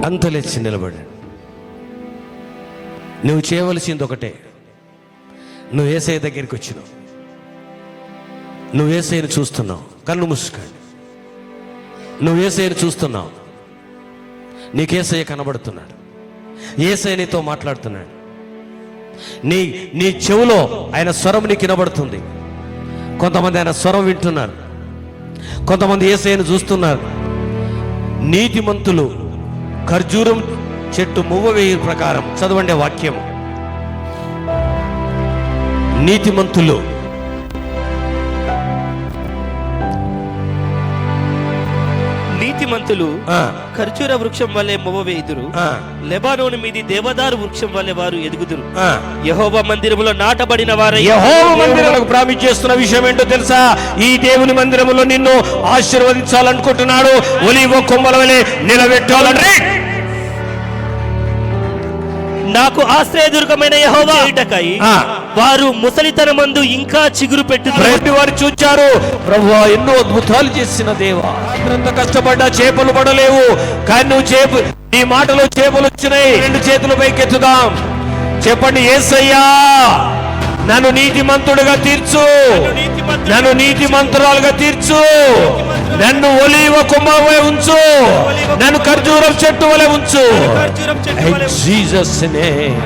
అంత లేచి నిలబడాడు. నువ్వు చేయవలసింది ఒకటే, నువ్వు యేసయ్య దగ్గరికి వచ్చినావు, నువ్వు యేసయ్యను చూస్తున్నావు, కళ్ళు మూసుకోండి. నువ్వు యేసయ్యను చూస్తున్నావు, నీకు యేసయ్య కనబడుతున్నాడు, యేసయ్య నీతో మాట్లాడుతున్నాడు. నీ చెవులో ఆయన స్వరం నీకు వినబడుతుంది. కొంతమంది ఆయన స్వరం వింటున్నారు, కొంతమంది యేసయ్యను చూస్తున్నారు. నీతిమంతులు ఖర్జూరం చెట్టు మువ్వ వేయి ప్రకారం, చదవండి వాక్యము. నీతిమంతులు ఖర్జూర వృక్షం వల్లే మొవ్వవేయుదురు, లెబానోను మీది దేవదారు వృక్షం వల్లే వారు ఎదుగుదురు. యెహోవా మందిరములో నాటబడిన వారై. యెహోవా మందిరములకు ప్రామిస్ చేస్తున్న విషయం ఏంటో తెలుసా? ఈ దేవుని మందిరములో నిన్ను ఆశీర్వదించాలనుకుంటున్నాడు, ఒలీవ కొమ్మల వలె నిలబెట్టాలని. నాకు ఆశ్రయదుర్గమైన యెహోవా చేయుటకై వారు ముసలితనమందు ఇంకా చిగురు పెట్టుదురు. వారు చూచారు, ప్రభువా ఎన్నో అద్భుతాలు చేసిన దేవా, ఎంత కష్టపడ్డా చేపలు పడలేవు, కానీ నువ్వు నీ మాటలో చేపలు వచ్చినాయి. 2 చేతులు పైకెత్తుదాం, చెప్పండి, యేసయ్యా నన్ను నీతిమంతుడుగా తీర్చు, నన్ను నీతిమంతురాలుగా తీర్చు, నన్ను ఒలీవ కొమ్మవలే ఉంచు, నన్ను ఖర్జూరం చెట్టు వలె ఉంచు. Jesus name.